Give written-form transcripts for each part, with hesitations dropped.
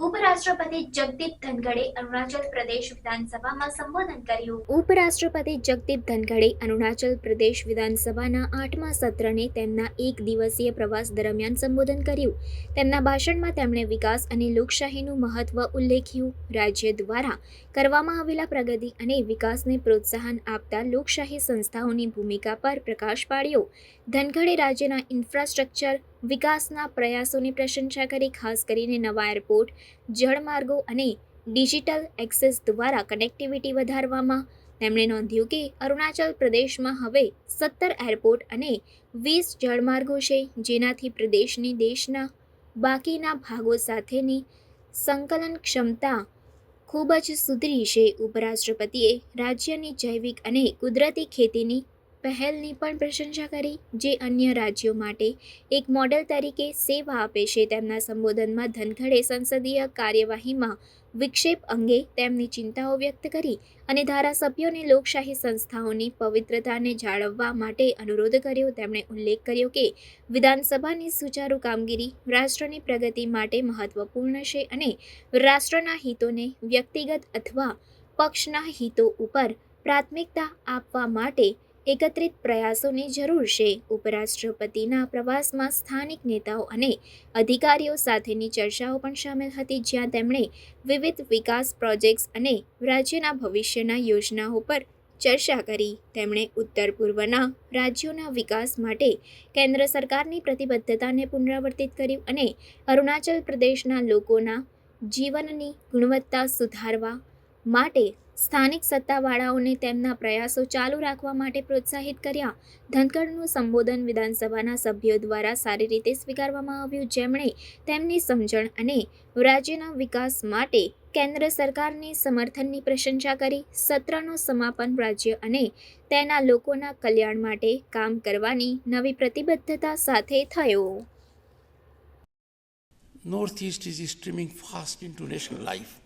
ઉપરાષ્ટ્રપતિ જગદીપ ધનખડે અરુણાચલ પ્રદેશ વિધાનસભામાં સંબોધન કર્યું. ઉપરાષ્ટ્રપતિ જગદીપ ધનખડે અરુણાચલ પ્રદેશ વિધાનસભાના 8મા સત્રને તેમના એક દિવસીય પ્રવાસ દરમિયાન સંબોધન કર્યું. તેમના ભાષણમાં તેમણે વિકાસ અને લોકશાહીનું મહત્વ ઉલ્લેખ્યું. રાજ્ય દ્વારા કરવામાં આવેલા પ્રગતિ અને વિકાસને પ્રોત્સાહન આપતા લોકશાહી સંસ્થાઓની ભૂમિકા પર પ્રકાશ પાડ્યો. ધનખડે રાજ્યના ઇન્ફ્રાસ્ટ્રક્ચર વિકાસના પ્રયાસોની પ્રશંસા કરી. ખાસ કરીને નવા એરપોર્ટ, જળમાર્ગો અને ડિજિટલ એક્સેસ દ્વારા કનેક્ટિવિટી વધારવામાં. તેમણે નોંધ્યું કે અરુણાચલ પ્રદેશમાં હવે 17 એરપોર્ટ અને 20 જળમાર્ગો છે, જેનાથી પ્રદેશની દેશના બાકીના ભાગો સાથેની સંકલન ક્ષમતા ખૂબ જ સુધરી છે. ઉપરાષ્ટ્રપતિએ રાજ્યની જૈવિક અને કુદરતી ખેતીની પહેલની પણ પ્રશંસા કરી, જે અન્ય રાજ્યો માટે એક મોડેલ તરીકે સેવા આપે છે. તેમના સંબોધનમાં ધનખડે સંસદીય કાર્યવાહીમાં વિક્ષેપ અંગે તેમની ચિંતાઓ વ્યક્ત કરી અને ધારાસભ્યોને લોકશાહી સંસ્થાઓની પવિત્રતાને જાળવવા માટે અનુરોધ કર્યો. તેમણે ઉલ્લેખ કર્યો કે વિધાનસભાની સુચારુ કામગીરી રાષ્ટ્રની પ્રગતિ માટે મહત્વપૂર્ણ છે અને રાષ્ટ્રના હિતોને વ્યક્તિગત અથવા પક્ષના હિતો ઉપર પ્રાથમિકતા આપવા માટે એકત્રિત પ્રયાસોની જરૂર છે. ઉપરાષ્ટ્રપતિના પ્રવાસમાં સ્થાનિક નેતાઓ અને અધિકારીઓ સાથેની ચર્ચાઓ પણ સામેલ હતી, જ્યાં તેમણે વિવિધ વિકાસ પ્રોજેક્ટ્સ અને રાજ્યના ભવિષ્યના યોજનાઓ પર ચર્ચા કરી. તેમણે ઉત્તર-પૂર્વના રાજ્યોના વિકાસ માટે કેન્દ્ર સરકારની પ્રતિબદ્ધતાને પુનરાવર્તિત કર્યું અને અરુણાચલ પ્રદેશના લોકોના જીવનની ગુણવત્તા સુધારવા માટે સ્થાનિક સત્તાવાળાઓને તેમના પ્રયાસો ચાલુ રાખવા માટે પ્રોત્સાહિત કર્યા. ધનખડનું સંબોધન વિધાનસભાના સભ્યો દ્વારા સારી રીતે સ્વીકારવામાં આવ્યું, જેમણે તેમની સમજણ અને રાજ્યના વિકાસ માટે કેન્દ્ર સરકારની સમર્થનની પ્રશંસા કરી. સત્રનું સમાપન રાજ્ય અને તેના લોકોના કલ્યાણ માટે કામ કરવાની નવી પ્રતિબદ્ધતા સાથે થયો. Northeast is streaming fast into national life.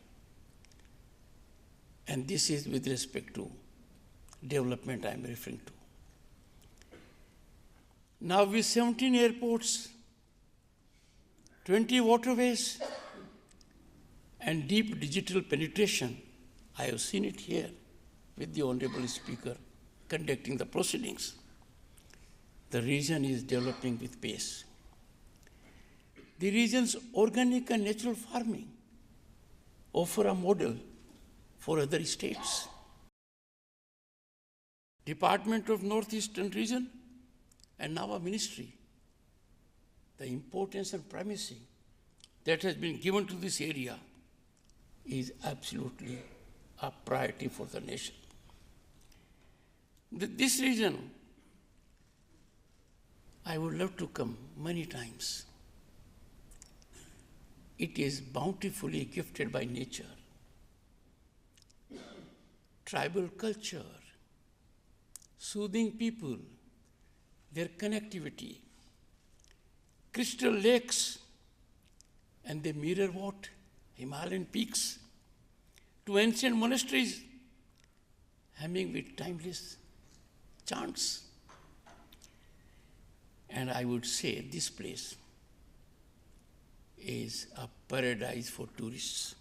And this is with respect to development I am referring to. Now with 17 airports, 20 waterways, and deep digital penetration, I have seen it here with the Honorable Speaker conducting the proceedings. The region is developing with pace. The region's organic and natural farming offer a model for other states. Department of Northeastern Region and now a ministry, the importance and primacy that has been given to this area is absolutely a priority for the nation. This region, I would love to come many times. It is bountifully gifted by nature. Tribal culture, soothing people, their connectivity, crystal lakes, and they mirror what? Himalayan peaks to ancient monasteries hemming with timeless chants. And I would say this place is a paradise for tourists.